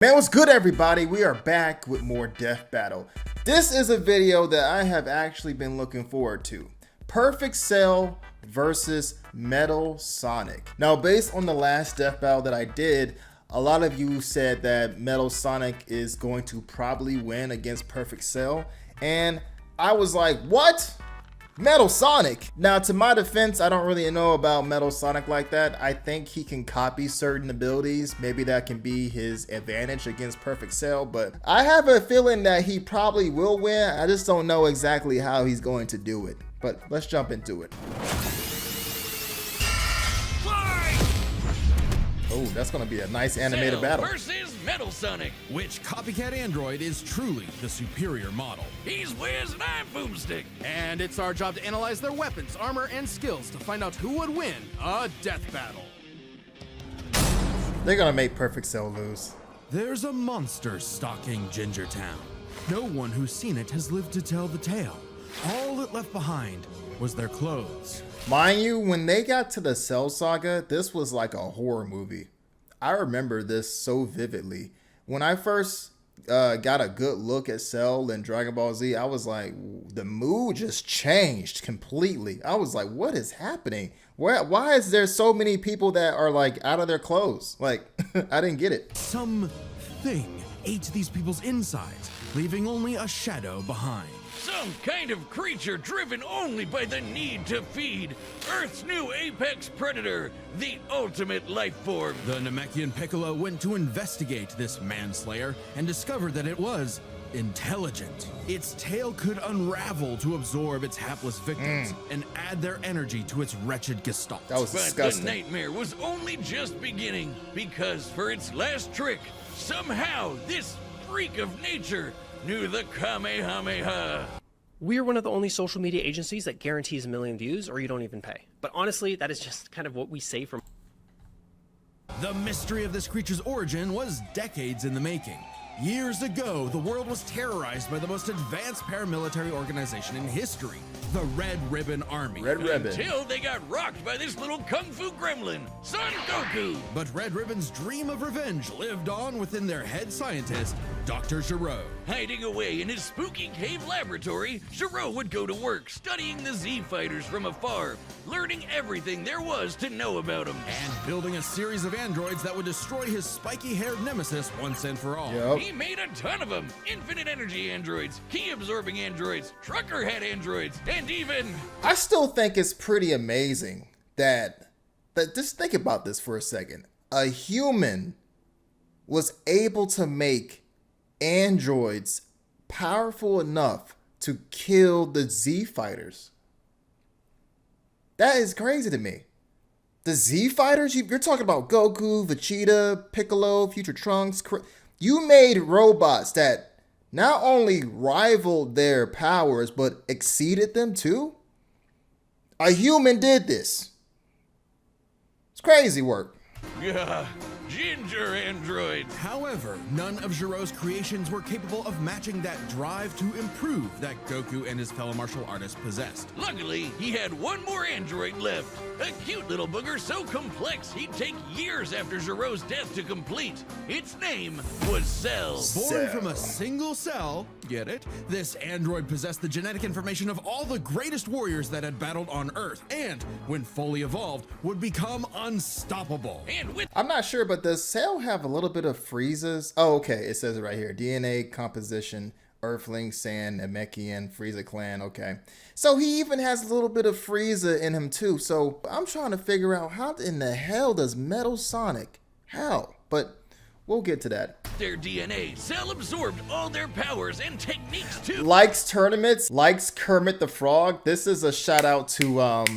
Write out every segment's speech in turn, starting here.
Man, what's good everybody? We are back with more Death Battle. This is a video that I have actually been looking forward to. Perfect Cell versus Metal Sonic. Now, based on the last Death Battle that I did, a lot of you said that Metal Sonic is going to probably win against Perfect Cell. And I was like, what? Metal Sonic. Now, to my defense, I don't really know about Metal Sonic like that. I think he can copy certain abilities. Maybe that can be his advantage against Perfect Cell, but I have a feeling that he probably will win. I just don't know exactly how he's going to do it. But let's jump into it. Oh, that's going to be a nice animated battle. Versus Metal Sonic. Which copycat android is truly the superior model? He's Wiz and I'm Boomstick. And it's our job to analyze their weapons, armor, and skills to find out who would win a death battle. They're going to make Perfect Cell lose. There's a monster stalking Gingertown. No one who's seen it has lived to tell the tale. All it left behind was their clothes. Mind you, when they got to the Cell Saga, this was like a horror movie. I remember this so vividly. When I first got a good look at Cell and Dragon Ball Z, I was like, the mood just changed completely. I was like, what is happening? Why is there so many people that are like out of their clothes? Like, I didn't get it. Something ate these people's insides, leaving only a shadow behind. Some kind of creature driven only by the need to feed. Earth's new apex predator, the ultimate life form. The Namekian Piccolo went to investigate this manslayer and discovered that it was intelligent. Its tail could unravel to absorb its hapless victims and add their energy to its wretched gestalt. That was disgusting. But the nightmare was only just beginning, because for its last trick, somehow this freak of nature knew the Kamehameha. We're one of the only social media agencies that guarantees 1 million views or you don't even pay. But honestly, that is just kind of what we say from. The mystery of this creature's origin was decades in the making. Years ago, the world was terrorized by the most advanced paramilitary organization in history, the Red Ribbon Army. Red Ribbon. Until they got rocked by this little kung fu gremlin, Son Goku. But Red Ribbon's dream of revenge lived on within their head scientist, Dr. Giro. Hiding away in his spooky cave laboratory, Giro would go to work studying the Z fighters from afar, learning everything there was to know about them. And building a series of androids that would destroy his spiky-haired nemesis once and for all. Yep. He made a ton of them. Infinite energy androids, key-absorbing androids, trucker head androids, and even... I still think it's pretty amazing that just think about this for a second. A human was able to make androids powerful enough to kill the Z fighters. That is crazy to me. The Z fighters, you're talking about Goku, Vegeta, Piccolo, Future Trunks. You made robots that not only rivaled their powers, but exceeded them too. A human did this. It's crazy work. Yeah, ginger android. However, none of Giro's creations were capable of matching that drive to improve that Goku and his fellow martial artists possessed. Luckily, he had one more android left. A cute little booger so complex he'd take years after Giro's death to complete. Its name was Cell. Born from a single cell, get it? This android possessed the genetic information of all the greatest warriors that had battled on Earth, and, when fully evolved, would become unstoppable. And with I'm not sure, but does Cell have a little bit of Frieza's? Oh, okay. It says it right here. DNA composition, Earthling, Sand, Namekian, Frieza clan. Okay. So he even has a little bit of Frieza in him too. So I'm trying to figure out how in the hell does Metal Sonic? How? But we'll get to that. their DNA, Cell absorbed all their powers and techniques too. Likes tournaments, likes Kermit the Frog. This is a shout out to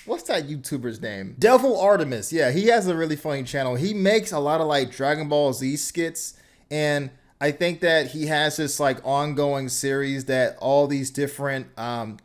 what's that YouTuber's name? Devil Artemis. Yeah, he has a really funny channel. He makes a lot of like Dragon Ball Z skits, and I think that he has this like ongoing series that all these different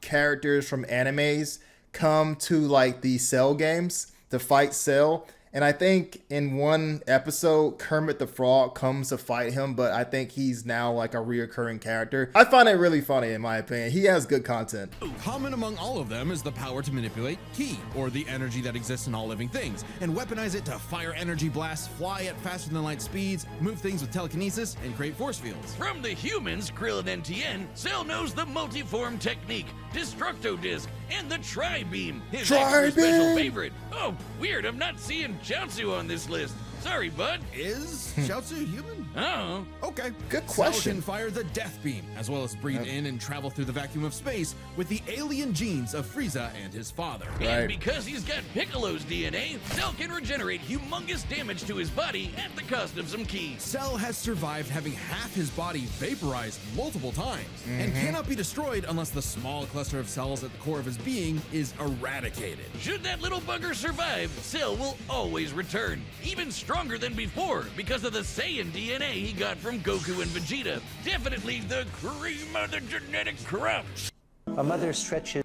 characters from animes come to like the Cell games to fight Cell. And I think in one episode, Kermit the Frog comes to fight him, but I think he's now like a reoccurring character. I find it really funny, in my opinion. He has good content. Common among all of them is the power to manipulate ki, or the energy that exists in all living things, and weaponize it to fire energy blasts, fly at faster than light speeds, move things with telekinesis, and create force fields. From the humans, Krillin and Tien, Cell knows the multiform technique, Destructo Disc, and the Tri-Beam, his extra special favorite. Oh, weird, I'm not seeing Chaozu on this list. Sorry, bud. Is Chaozu human? Oh. Okay. Good Cell question. can fire the Death Beam, as well as breathe in and travel through the vacuum of space with the alien genes of Frieza and his father. And because he's got Piccolo's DNA, Cell can regenerate humongous damage to his body at the cost of some ki. Cell has survived having half his body vaporized multiple times, and cannot be destroyed unless the small cluster of cells at the core of his being is eradicated. Should that little bugger survive, Cell will always return, even stronger than before because of the Saiyan DNA he got from Goku and Vegeta. Definitely the cream of the genetic crop. A mother stretches.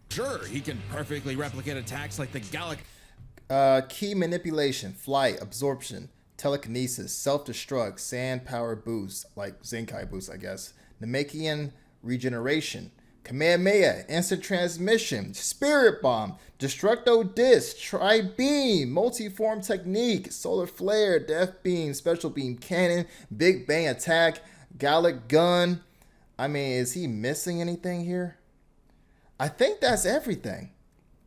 Sure, he can perfectly replicate attacks like the Key manipulation, flight, absorption, telekinesis, self-destruct, sand power boost, like Zenkai boost, I guess. Namekian regeneration, Kamehameha, instant transmission, spirit bomb, destructo disc, tri-beam, multi-form technique, solar flare, death beam, special beam cannon, big bang attack, Gallic gun. I mean, is he missing anything here? I think that's everything.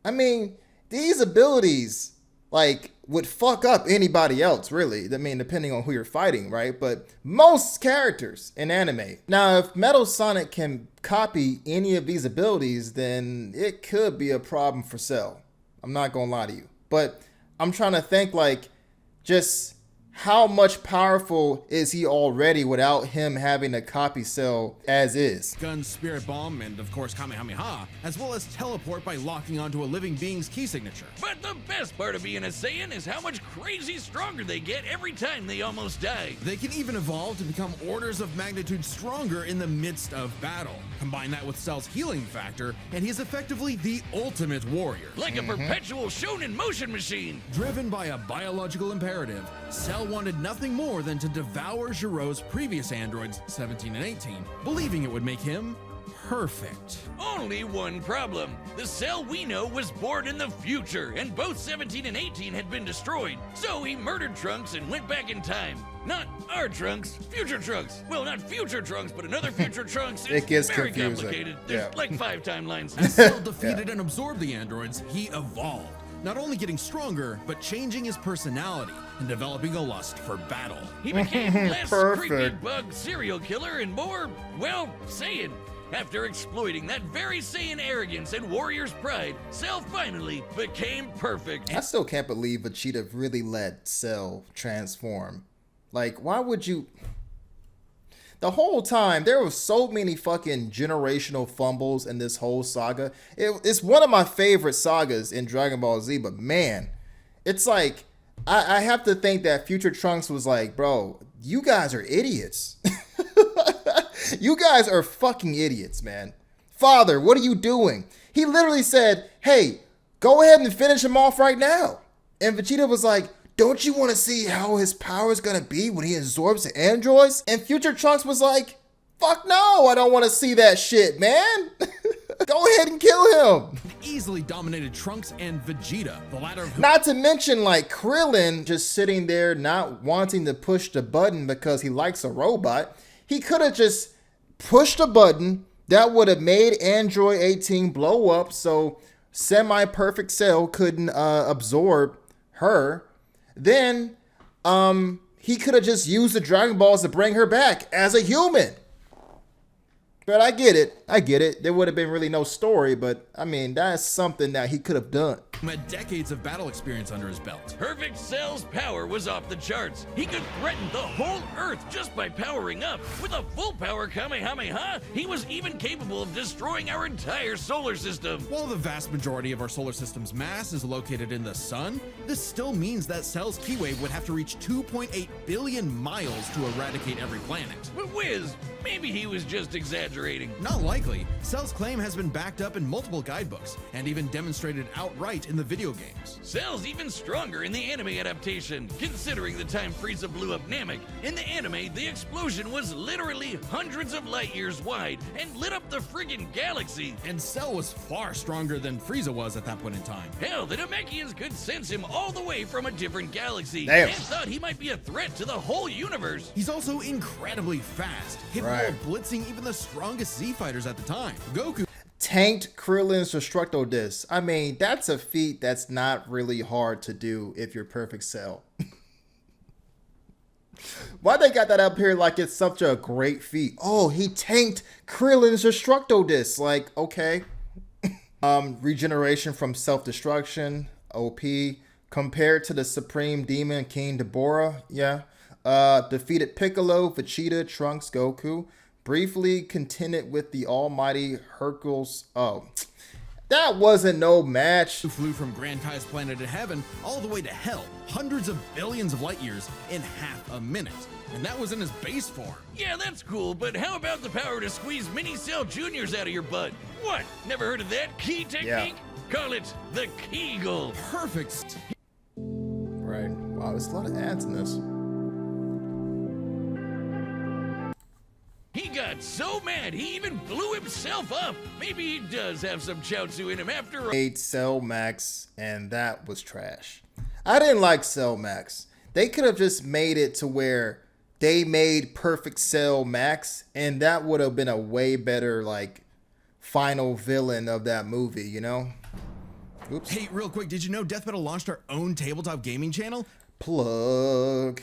I mean, these abilities, like, would fuck up anybody else, really. I mean, depending on who you're fighting, right? But most characters in anime. Now, if Metal Sonic can copy any of these abilities, then it could be a problem for Cell. I'm not gonna lie to you. But I'm trying to think, like, just how much powerful is he already without him having to copy Cell as is? gun, spirit bomb, and of course Kamehameha, as well as teleport by locking onto a living being's key signature. But the best part of being a Saiyan is how much crazy stronger they get every time they almost die. They can even evolve to become orders of magnitude stronger in the midst of battle. Combine that with Cell's healing factor, and he's effectively the ultimate warrior. Like a perpetual shonen motion machine. Driven by a biological imperative, Cell wanted nothing more than to devour Giro's previous androids, 17 and 18, believing it would make him perfect. Only one problem. The Cell we know was born in the future, and both 17 and 18 had been destroyed. So he murdered Trunks and went back in time. Not our Trunks, future Trunks. Well, not future Trunks, but another future Trunks. It gets very confusing. complicated. There's like 5 timelines. As Cell defeated and absorbed the androids, he evolved. Not only getting stronger, but changing his personality and developing a lust for battle. He became less creepy Perfect. bug serial killer and more, well, Saiyan. After exploiting that very Saiyan arrogance and warrior's pride, Cell finally became perfect. I still can't believe Vegeta really let Cell transform. Like, why would you? The whole time, there were so many fucking generational fumbles in this whole saga. It's one of my favorite sagas in Dragon Ball Z, but man, it's like, I have to think that Future Trunks was like, bro, you guys are idiots. You guys are fucking idiots, man. Father, what are you doing? He literally said, hey, go ahead and finish him off right now. And Vegeta was like, don't you want to see how his power is going to be when he absorbs the androids? And Future Trunks was like, fuck no, I don't want to see that shit, man. Go ahead and kill him. Easily dominated Trunks and Vegeta, the latter of whom Not to mention, like, Krillin just sitting there not wanting to push the button because he likes a robot. He could have just pushed a button that would have made Android 18 blow up so semi-perfect Cell couldn't absorb her. Then he could have just used the Dragon Balls to bring her back as a human. But I get it. There would have been really no story, but I mean, that's something that he could have done. had decades of battle experience under his belt. Perfect Cell's power was off the charts. He could threaten the whole Earth just by powering up. With a full power Kamehameha, he was even capable of destroying our entire solar system. While the vast majority of our solar system's mass is located in the sun, this still means that Cell's key wave would have to reach 2.8 billion miles to eradicate every planet. But Wiz, maybe he was just exaggerating. exaggerating. Not likely. Cell's claim has been backed up in multiple guidebooks and even demonstrated outright in the video games. Cell's even stronger in the anime adaptation, considering the time Frieza blew up Namek. In the anime, the explosion was literally hundreds of light years wide and lit up the friggin' galaxy. And Cell was far stronger than Frieza was at that point in time. Hell, the Namekians could sense him all the way from a different galaxy. Damn. And thought he might be a threat to the whole universe. He's also incredibly fast, capable Right. of blitzing even the strongest Z fighters at the time. Goku Tanked Krillin's Destructo Disc. I mean, that's a feat that's not really hard to do if you're Perfect Cell. Why they got that up here like it's such a great feat? Oh, he tanked Krillin's Destructo Disc. Like, okay. Regeneration from self-destruction. OP. Compared to the Supreme Demon King Deborah. Yeah. Defeated Piccolo, Vegeta, Trunks, Goku. Briefly contended with the almighty Hercules. Oh, that wasn't no match. flew from Grand Kai's planet of heaven all the way to hell, hundreds of billions of light years in half a minute. And that was in his base form. Yeah, that's cool, but how about the power to squeeze Mini Cell Juniors out of your butt? What? Never heard of that key technique? Call it the Kegel. Perfect. Right. Wow, there's a lot of ads in this. He got so mad, he even blew himself up. Maybe he does have some Chaozu in him after all. Made Cell Max, and that was trash. I didn't like Cell Max. They could have just made it to where they made Perfect Cell Max, and that would have been a way better, like, final villain of that movie, you know? Oops. Hey, real quick, did you know Death Metal launched our own tabletop gaming channel? Plug.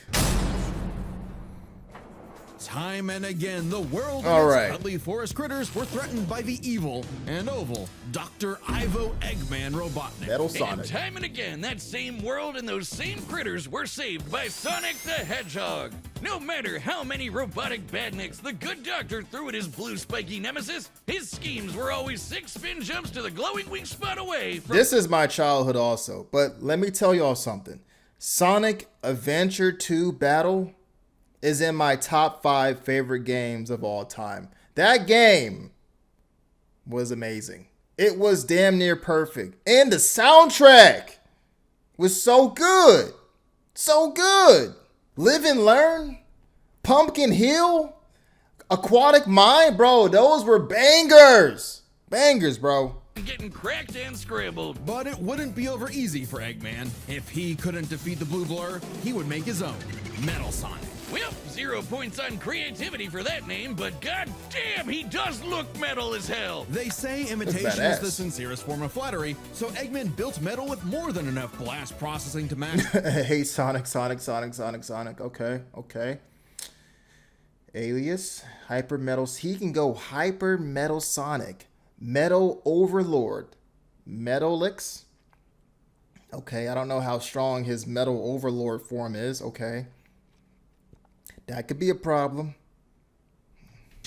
Time and again, the world All and its right. cuddly forest critters were threatened by the evil and oval Dr. Ivo Eggman Robotnik. Metal And Sonic. time and again, that same world and those same critters were saved by Sonic the Hedgehog. No matter how many robotic badniks the good doctor threw at his blue spiky nemesis, his schemes were always 6 spin jumps to the glowing wing spot away from This is my childhood also, but let me tell y'all something. Sonic Adventure 2 Battle is in my top 5 favorite games of all time. That game was amazing. It was damn near perfect. And the soundtrack was so good. So good. Live and Learn, Pumpkin Hill, Aquatic Mind, bro. Those were bangers. Bangers, bro. getting cracked and scrambled. But it wouldn't be over easy for Eggman. If he couldn't defeat the Blue Blur, he would make his own, Metal Sonic. Well, 0 points on creativity for that name, but goddamn, he does look metal as hell. They say imitation is badass. the sincerest form of flattery, so Eggman built metal with more than enough blast processing to match. Hey, Sonic. Okay. Alias, Hyper Metals. He can go Hyper Metal Sonic, Metal Overlord, Metalix. Okay, I don't know how strong his Metal Overlord form is. Okay. That could be a problem.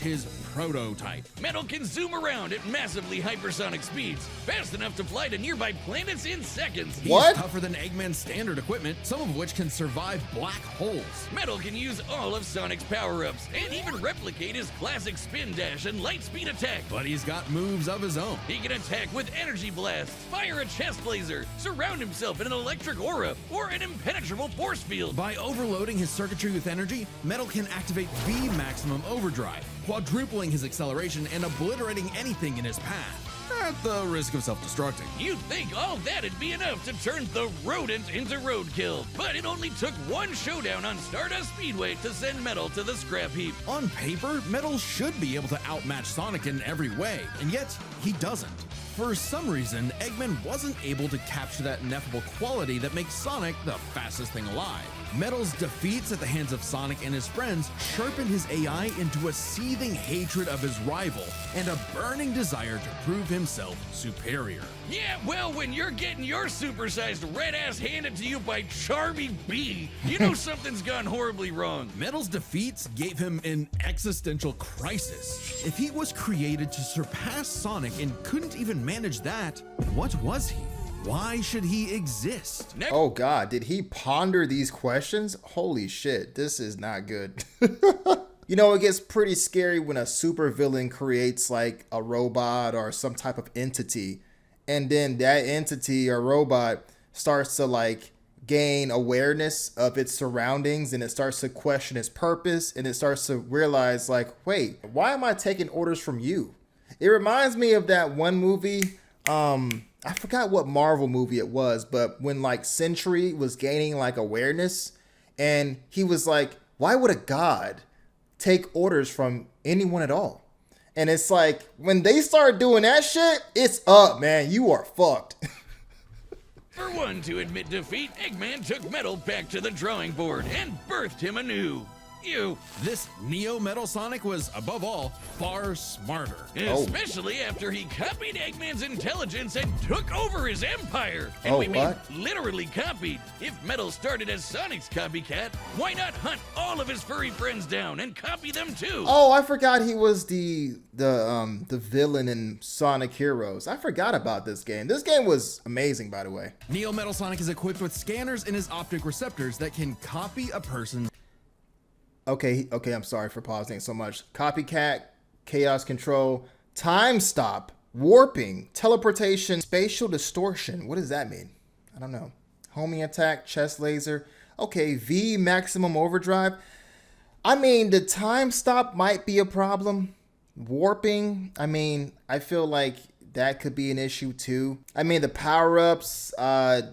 His prototype. Metal can zoom around at massively hypersonic speeds, fast enough to fly to nearby planets in seconds. What? He's tougher than Eggman's standard equipment, some of which can survive black holes. Metal can use all of Sonic's power-ups, and even replicate his classic spin dash and light speed attack. But he's got moves of his own. He can attack with energy blasts, fire a chest laser, surround himself in an electric aura, or an impenetrable force field. By overloading his circuitry with energy, Metal can activate V maximum overdrive, quadrupling his acceleration and obliterating anything in his path, at the risk of self-destructing. You'd think all that'd be enough to turn the rodent into roadkill, but it only took one showdown on Stardust Speedway to send Metal to the scrap heap. On paper, Metal should be able to outmatch Sonic in every way, and yet he doesn't. For some reason, Eggman wasn't able to capture that ineffable quality that makes Sonic the fastest thing alive. Metal's defeats at the hands of Sonic and his friends sharpened his AI into a seething hatred of his rival and a burning desire to prove himself superior. Yeah, well, when you're getting your supersized red ass handed to you by Charmy B, you know something's gone horribly wrong. Metal's defeats gave him an existential crisis. If he was created to surpass Sonic and couldn't even manage that, what was he? Why should he exist? Next, Oh God, did he ponder these questions? Holy shit, this is not good. You know, it gets pretty scary when a supervillain creates like a robot or some type of entity, and then that entity or robot starts to like gain awareness of its surroundings, and it starts to question its purpose, and it starts to realize like, wait, why am I taking orders from you? It reminds me of that one movie, I forgot what Marvel movie it was, but when like Sentry was gaining like awareness, and he was like, why would a god take orders from anyone at all? And it's like, when they start doing that shit, it's up, man. You are fucked. For one to admit defeat, Eggman took Metal back to the drawing board and birthed him anew. You. This Neo Metal Sonic was, above all, far smarter. Especially after he copied Eggman's intelligence and took over his empire. And we mean literally copied. If Metal started as Sonic's copycat, why not hunt all of his furry friends down and copy them too? Oh, I forgot he was the villain in Sonic Heroes. I forgot about this game. This game was amazing, by the way. Neo Metal Sonic is equipped with scanners in his optic receptors that can copy a person's. Okay, I'm sorry for pausing so much. Copycat, chaos control, time stop, warping, teleportation, spatial distortion. What does that mean? I don't know. Homing attack, chest laser. Okay, V, maximum overdrive. I mean, the time stop might be a problem. Warping, I mean, I feel like that could be an issue too. I mean, the power-ups,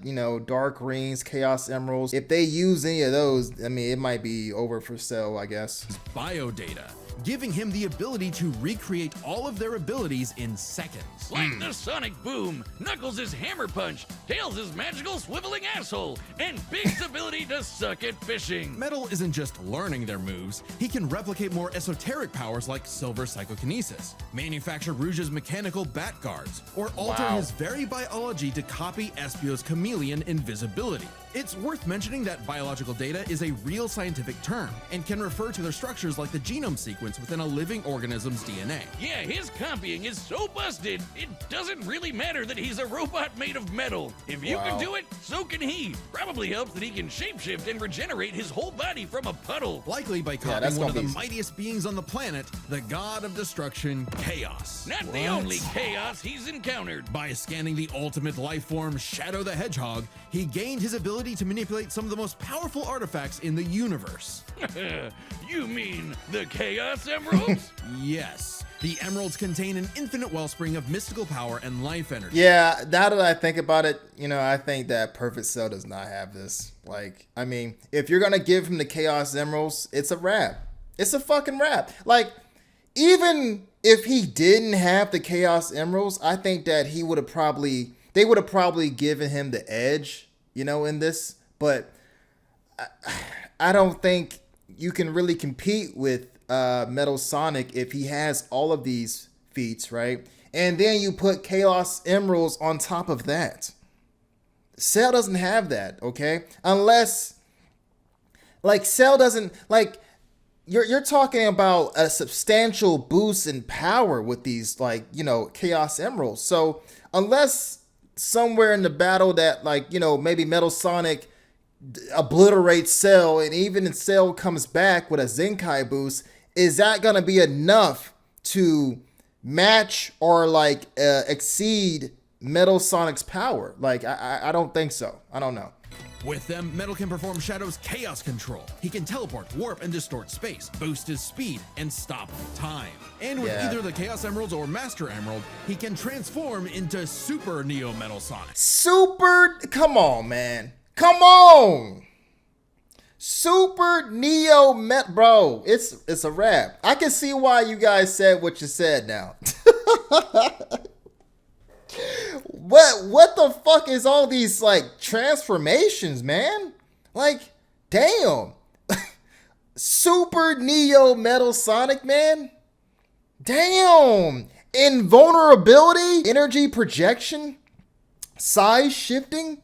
you know, dark rings, chaos emeralds. If they use any of those, I mean, it might be over for sale, I guess. Biodata, giving him the ability to recreate all of their abilities in seconds. Like the Sonic Boom, Knuckles' Hammer Punch, Tails' magical swiveling asshole, and Big's ability to suck at fishing. Metal isn't just learning their moves, he can replicate more esoteric powers like Silver Psychokinesis, manufacture Rouge's mechanical bat guards, or alter his very biology to copy Espio's chameleon invisibility. It's worth mentioning that biological data is a real scientific term and can refer to their structures like the genome sequence within a living organism's DNA. Yeah, his copying is so busted, it doesn't really matter that he's a robot made of metal. If you can do it, so can he. Probably helps that he can shapeshift and regenerate his whole body from a puddle. Likely by copying one of the mightiest beings on the planet, the god of destruction, Chaos. Not the only chaos he's encountered. By scanning the ultimate life form, Shadow the Hedgehog, he gained his ability to manipulate some of the most powerful artifacts in the universe. You mean the Chaos Emeralds? Yes. The emeralds contain an infinite wellspring of mystical power and life energy. Yeah, now that I think about it, you know, I think that Perfect Cell does not have this. Like, I mean, if you're gonna give him the Chaos Emeralds, it's a wrap. It's a fucking wrap. Like, even if he didn't have the Chaos Emeralds, I think that they would have probably given him the edge, you know, in this. But I don't think you can really compete with Metal Sonic if he has all of these feats, right? And then you put Chaos Emeralds on top of that. Cell doesn't have that, okay? Unless, like, Cell doesn't, like, you're talking about a substantial boost in power with these, like, you know, Chaos Emeralds. So unless somewhere in the battle that, like, you know, maybe Metal Sonic obliterates Cell, and even if Cell comes back with a Zenkai boost, is that gonna be enough to match or like exceed Metal Sonic's power? Like, I don't think so. I don't know. With them, Metal can perform Shadow's chaos control. He can teleport, warp, and distort space, boost his speed, and stop time. And with either the Chaos Emeralds or Master Emerald, he can transform into Super Neo Metal Sonic. Come on, man. Come on. Super Neo Met, bro. It's a wrap. I can see why you guys said what you said now. What the fuck is all these like transformations, man? Like, damn. Super Neo Metal Sonic, man. Damn. Invulnerability, energy projection, size shifting.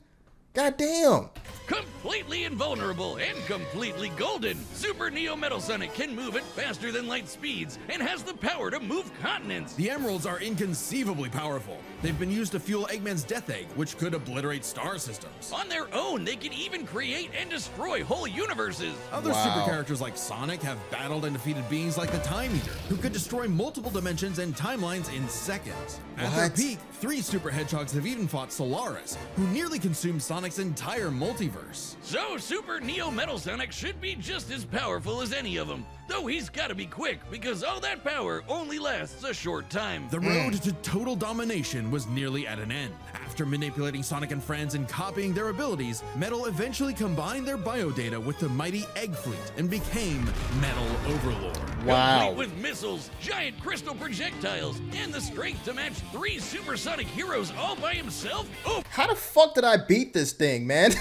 God damn. Completely invulnerable and completely golden, Super Neo Metal Sonic can move at faster than light speeds and has the power to move continents. The emeralds are inconceivably powerful. They've been used to fuel Eggman's Death Egg, which could obliterate star systems. On their own, they can even create and destroy whole universes. Other super characters like Sonic have battled and defeated beings like the Time Eater, who could destroy multiple dimensions and timelines in seconds. At their peak, 3 super hedgehogs have even fought Solaris, who nearly consumed Sonic's entire multiverse. So Super Neo Metal Sonic should be just as powerful as any of them, though he's gotta be quick because all that power only lasts a short time. The road to total domination was nearly at an end. After manipulating Sonic and friends and copying their abilities, Metal eventually combined their biodata with the mighty Egg Fleet and became Metal Overlord. Wow. Complete with missiles, giant crystal projectiles, and the strength to match 3 supersonic heroes all by himself? Oh, How the fuck did I beat this thing, man?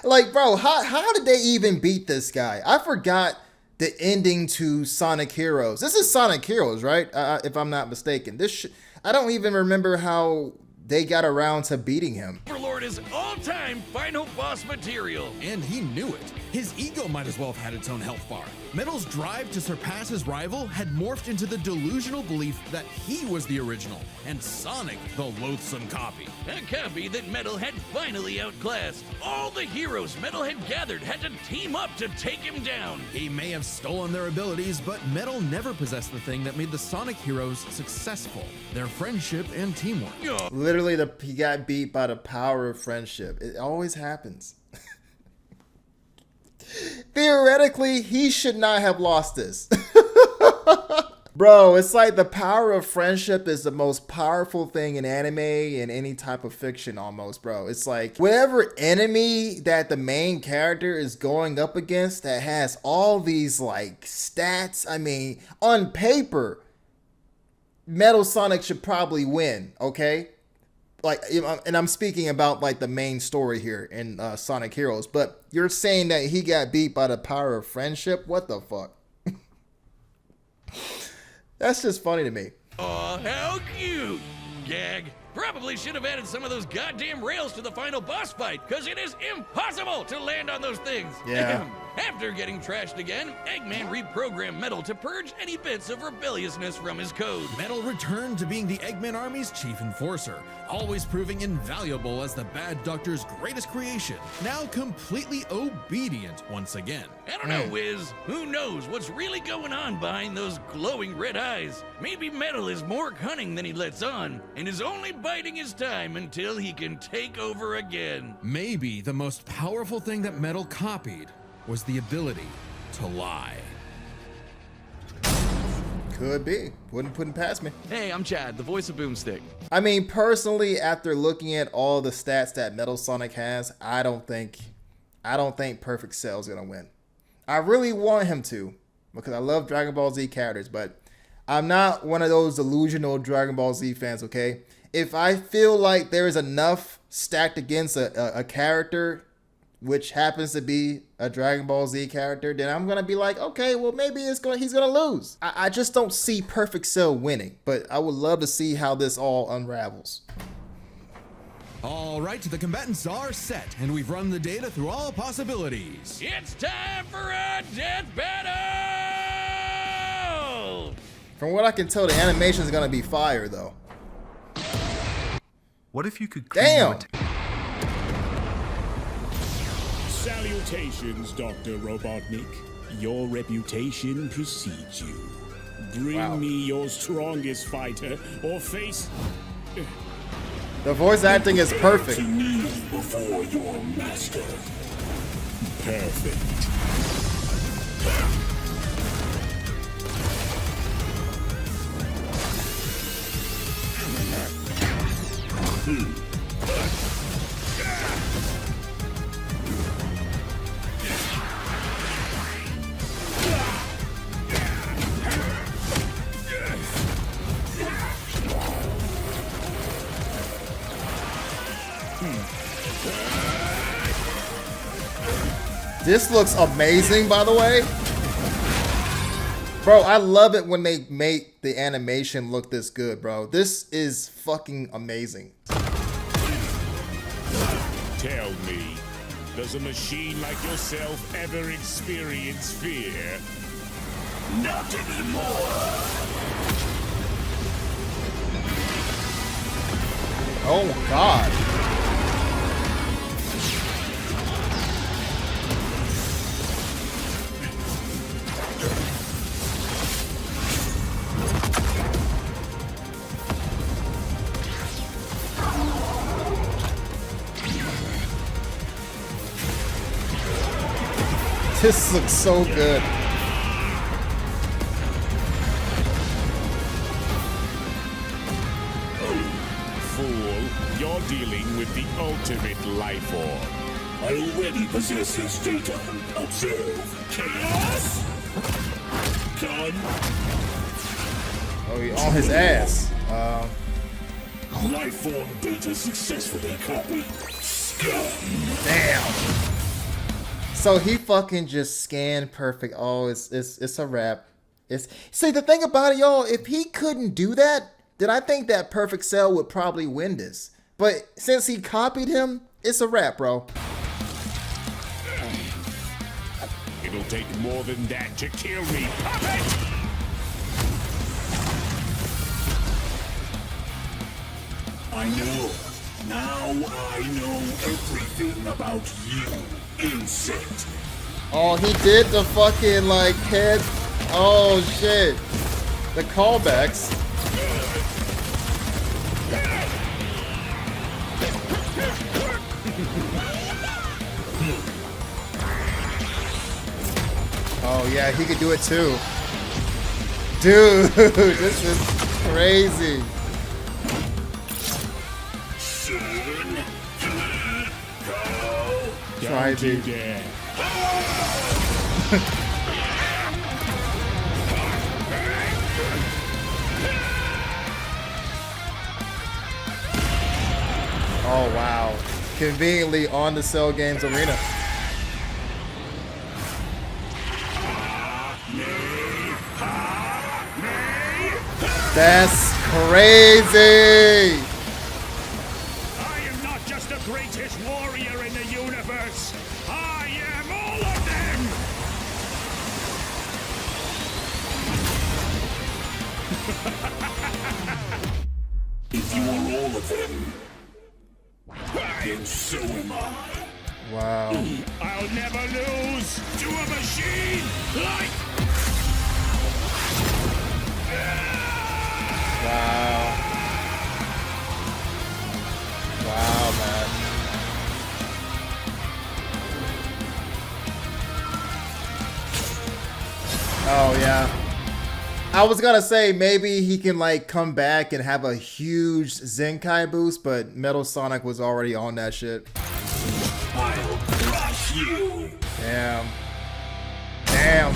Like, bro, how did they even beat this guy? I forgot the ending to Sonic Heroes. This is Sonic Heroes, right? If I'm not mistaken. I don't even remember how they got around to beating him. Overlord is all-time final boss material. And he knew it. His ego might as well have had its own health bar. Metal's drive to surpass his rival had morphed into the delusional belief that he was the original, and Sonic the loathsome copy. A copy that Metal had finally outclassed. All the heroes Metal had gathered had to team up to take him down. He may have stolen their abilities, but Metal never possessed the thing that made the Sonic heroes successful: their friendship and teamwork. Literally, he got beat by the power of friendship. It always happens. Theoretically, he should not have lost this. Bro, it's like the power of friendship is the most powerful thing in anime and any type of fiction almost, bro. It's like whatever enemy that the main character is going up against that has all these like stats. I mean, on paper, Metal Sonic should probably win, okay? Like, and I'm speaking about like the main story here in Sonic Heroes, but you're saying that he got beat by the power of friendship? What the fuck? That's just funny to me. Aw, how cute! Gag. Probably should have added some of those goddamn rails to the final boss fight, because it is impossible to land on those things. Yeah. After getting trashed again, Eggman reprogrammed Metal to purge any bits of rebelliousness from his code. Metal returned to being the Eggman Army's chief enforcer, always proving invaluable as the Bad Doctor's greatest creation, now completely obedient once again. I don't know, Wiz. Who knows what's really going on behind those glowing red eyes? Maybe Metal is more cunning than he lets on, and is only biding his time until he can take over again. Maybe the most powerful thing that Metal copied was the ability to lie. Could be. Wouldn't put it past me. Hey, I'm Chad, the voice of Boomstick. I mean, personally, after looking at all the stats that Metal Sonic has, I don't think Perfect Cell's gonna win. I really want him to, because I love Dragon Ball Z characters, but I'm not one of those delusional Dragon Ball Z fans, okay? If I feel like there is enough stacked against a character, which happens to be a Dragon Ball Z character, then I'm gonna be like, okay, well maybe he's gonna lose. I just don't see Perfect Cell winning, but I would love to see how this all unravels. All right, the combatants are set, and we've run the data through all possibilities. It's time for a death battle! From what I can tell, the animation is gonna be fire though. What if you could Damn! Salutations, Dr. Robotnik. Your reputation precedes you. Bring me your strongest fighter or face... The voice acting is perfect. To kneel before your master. Perfect. This looks amazing, by the way. Bro, I love it when they make the animation look this good, bro. This is fucking amazing. Tell me, Does a machine like yourself ever experience fear? Not anymore. Oh God. This looks so good. Fool, you're dealing with the ultimate life form. I already possess his data. Observe. Chaos! Done. Oh, he on his ass. Life form data successfully copied. Scum. Damn. So he fucking just scanned perfect. Oh, it's a wrap. See, the thing about it, y'all, if he couldn't do that, then I think that Perfect Cell would probably win this. But since he copied him, it's a wrap, bro. It'll take more than that to kill me. Puppet! I know. Now I know everything about you, insect. Oh, he did the fucking like head. Oh shit. The callbacks. Oh yeah, he could do it too. Dude, this is crazy. Try to. Oh wow. Conveniently on the Cell Games Arena. That's crazy. I am not just the greatest warrior in the universe. I am all of them. If you are all of them, then so am I. Wow. I'll never lose to a machine like. Wow. Wow, man. Oh, yeah. I was gonna say maybe he can like come back and have a huge Zenkai boost, but Metal Sonic was already on that shit. I'll crush you. Damn. Damn.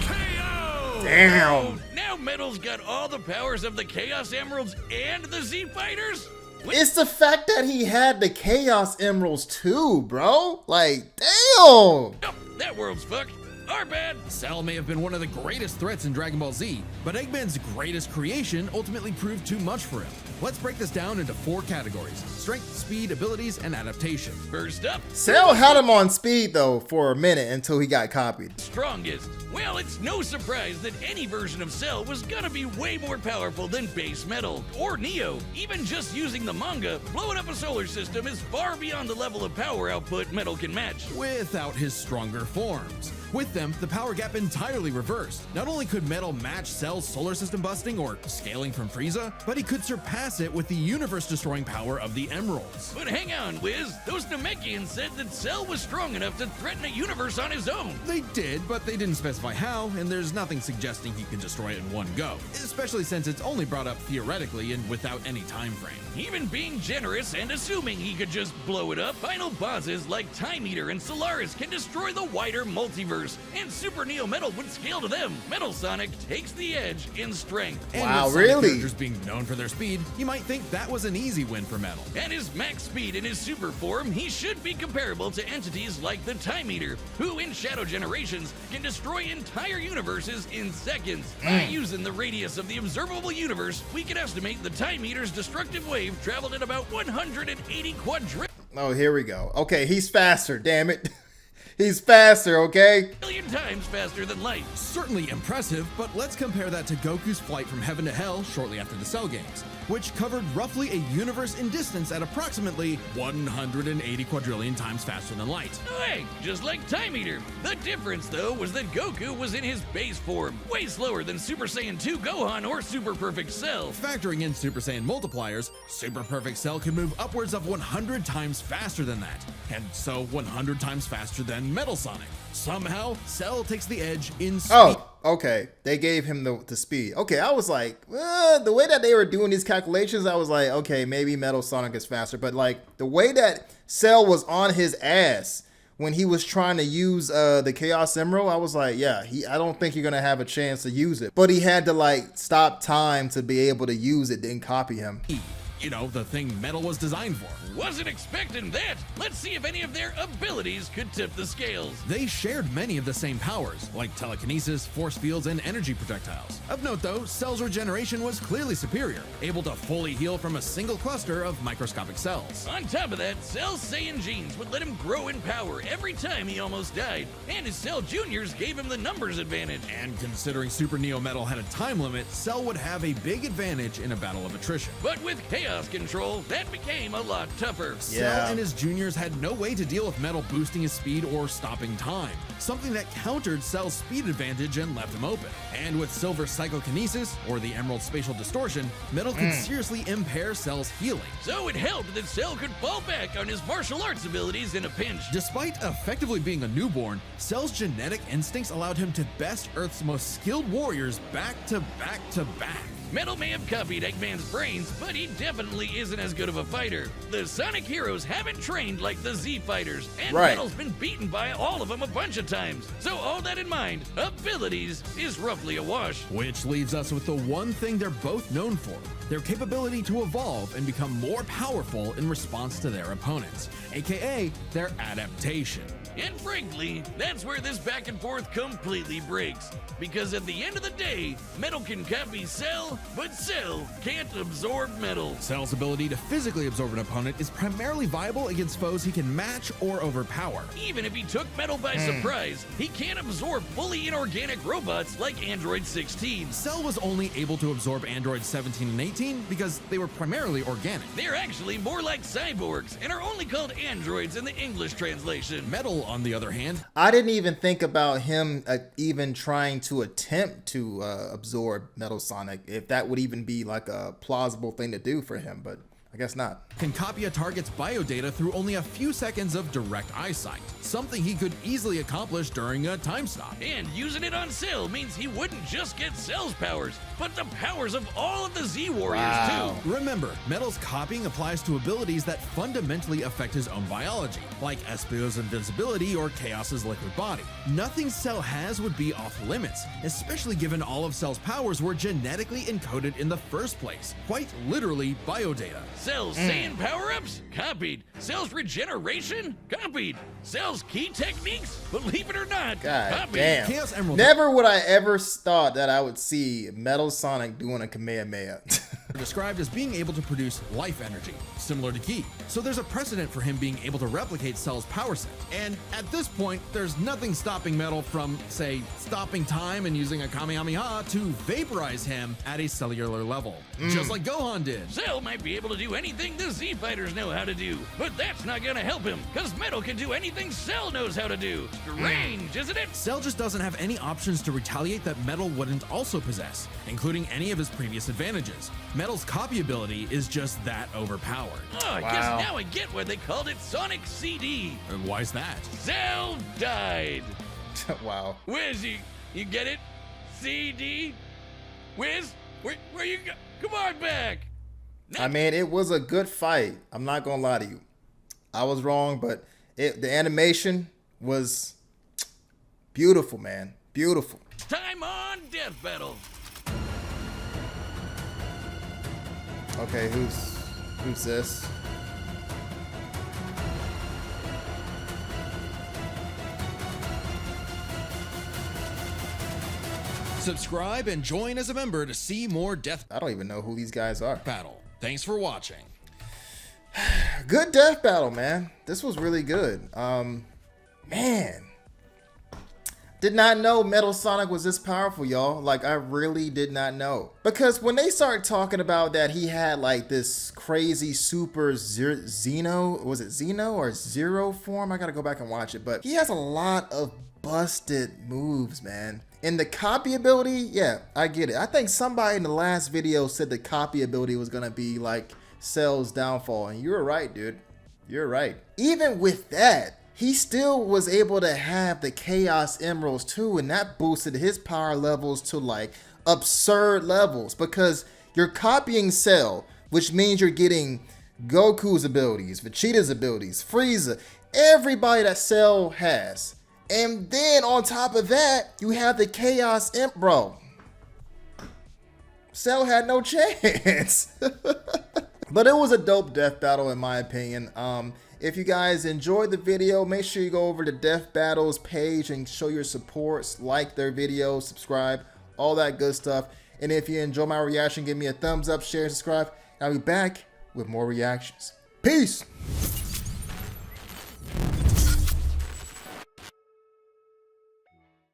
KO! Damn. Now Metal's got all the powers of the Chaos Emeralds and the Z Fighters? It's the fact that he had the Chaos Emeralds too, bro. Like, damn. Oh, that world's fucked. Our bad. Cell may have been one of the greatest threats in Dragon Ball Z, but Eggman's greatest creation ultimately proved too much for him. Let's break this down into 4 categories: strength, speed, abilities, and adaptation. First up, Cell had him on speed though for a minute until he got copied. strongest. Well, it's no surprise that any version of Cell was gonna be way more powerful than base Metal or Neo. Even just using the manga, blowing up a solar system is far beyond the level of power output Metal can match. Without his stronger forms. With them, the power gap entirely reversed. Not only could Metal match Cell's solar system busting or scaling from Frieza, but he could surpass it with the universe-destroying power of the Emeralds. But hang on, Wiz. Those Namekians said that Cell was strong enough to threaten a universe on his own. They did, but they didn't specify how, and there's nothing suggesting he can destroy it in one go, especially since it's only brought up theoretically and without any time frame. Even being generous and assuming he could just blow it up, final bosses like Time Eater and Solaris can destroy the wider multiverse, and Super Neo Metal would scale to them. Metal Sonic takes the edge in strength. And Wow, with Sonic really? characters being known for their speed, you might think that was an easy win for Metal. At his max speed in his super form, he should be comparable to entities like the Time Eater, who in Shadow Generations can destroy entire universes in seconds. By using the radius of the observable universe, we can estimate the Time Eater's destructive wave traveled at about 180 quadrillion. Oh, here we go. Okay, he's faster, damn it. He's faster, okay? Million times faster than light. Certainly impressive, but let's compare that to Goku's flight from heaven to hell shortly after the Cell games, which covered roughly a universe in distance at approximately 180 quadrillion times faster than light. Hey, just like Time Eater. The difference, though, was that Goku was in his base form, way slower than Super Saiyan 2 Gohan or Super Perfect Cell. Factoring in Super Saiyan multipliers, Super Perfect Cell can move upwards of 100 times faster than that, and so 100 times faster than Metal Sonic. Somehow, Cell takes the edge in speed. Oh, okay. They gave him the speed. Okay, I was like, the way that they were doing these calculations, I was like, okay, maybe Metal Sonic is faster. But like the way that Cell was on his ass when he was trying to use the Chaos Emerald, I was like, yeah, I don't think you're gonna have a chance to use it. But he had to like stop time to be able to use it, then copy him. You know, the thing Metal was designed for. Wasn't expecting that. Let's see if any of their abilities could tip the scales. They shared many of the same powers, like telekinesis, force fields, and energy projectiles. Of note though, Cell's regeneration was clearly superior, able to fully heal from a single cluster of microscopic cells. On top of that, Cell's Saiyan genes would let him grow in power every time he almost died, and his Cell Juniors gave him the numbers advantage. And considering Super Neo Metal had a time limit, Cell would have a big advantage in a battle of attrition. But with Chaos Control, that became a lot tougher. Cell and his juniors had no way to deal with Metal boosting his speed or stopping time, something that countered Cell's speed advantage and left him open. And with Silver's psychokinesis, or the Emerald spatial distortion, Metal could seriously impair Cell's healing. So it helped that Cell could fall back on his martial arts abilities in a pinch. Despite effectively being a newborn, Cell's genetic instincts allowed him to best Earth's most skilled warriors back to back to back. Metal may have copied Eggman's brains, but he definitely isn't as good of a fighter. The Sonic heroes haven't trained like the Z fighters, and Metal's been beaten by all of them a bunch of times. So all that in mind, abilities is roughly a wash. Which leaves us with the one thing they're both known for, their capability to evolve and become more powerful in response to their opponents, aka their adaptation. And frankly, that's where this back and forth completely breaks. Because at the end of the day, Metal can copy Cell, but Cell can't absorb Metal. Cell's ability to physically absorb an opponent is primarily viable against foes he can match or overpower. Even if he took Metal by surprise, he can't absorb fully inorganic robots like Android 16. Cell was only able to absorb Androids 17 and 18 because they were primarily organic. They're actually more like cyborgs and are only called androids in the English translation. Metal, on the other hand, I didn't even think about him even trying to attempt to absorb Metal Sonic, if that would even be like a plausible thing to do for him, but I guess not. Can copy a target's biodata through only a few seconds of direct eyesight, something he could easily accomplish during a time stop. And using it on Cell means he wouldn't just get Cell's powers, but the powers of all of the Z Warriors too. Remember, Metal's copying applies to abilities that fundamentally affect his own biology, like Espio's invincibility or Chaos's liquid body. Nothing Cell has would be off limits, especially given all of Cell's powers were genetically encoded in the first place, quite literally biodata. Cell's Saiyan power-ups? Copied. Cell's regeneration? Copied. Cell's key techniques? Believe it or not, God copied. damn. Chaos Emerald. Never would I ever thought that I would see Metal Sonic doing a Kamehameha. Described as being able to produce life energy, similar to Ki. So there's a precedent for him being able to replicate Cell's power set. And at this point, there's nothing stopping Metal from, say, stopping time and using a Kamehameha to vaporize him at a cellular level, just like Gohan did. Cell might be able to do anything the Z fighters know how to do, but that's not gonna help him, cause Metal can do anything Cell knows how to do. Strange, isn't it? Cell just doesn't have any options to retaliate that Metal wouldn't also possess, including any of his previous advantages. Metal's copy ability is just that overpowered. Oh, I guess now I get why they called it Sonic CD. And why's that? Cell died. Wow. Wiz, you get it? CD? Wiz, where you go? Come on back. I mean, it was a good fight. I'm not gonna lie to you. I was wrong, but the animation was beautiful, man. Beautiful. Time on Death Battle. Okay, who's this? Subscribe and join as a member to see more Death I don't even know who these guys are. Battle. Thanks for watching. Good death battle, man. This was really good. Man. Did not know Metal Sonic was this powerful, y'all. Like, I really did not know. Because when they start talking about that he had like this crazy super Xeno, was it Xeno or Zero form? I gotta go back and watch it. But he has a lot of busted moves, man. And the copy ability, yeah, I get it. I think somebody in the last video said the copy ability was gonna be like Cell's downfall. And you're right, dude. You're right. Even with that, he still was able to have the Chaos Emeralds too, and that boosted his power levels to like absurd levels because you're copying Cell, which means you're getting Goku's abilities, Vegeta's abilities, Frieza, everybody that Cell has. And then on top of that, you have the Chaos Imp, bro. Cell had no chance. But it was a dope death battle in my opinion. If you guys enjoyed the video, make sure you go over to Death Battle's page and show your support, like their videos, subscribe, all that good stuff. And if you enjoy my reaction, give me a thumbs up, share, subscribe. I'll be back with more reactions. Peace.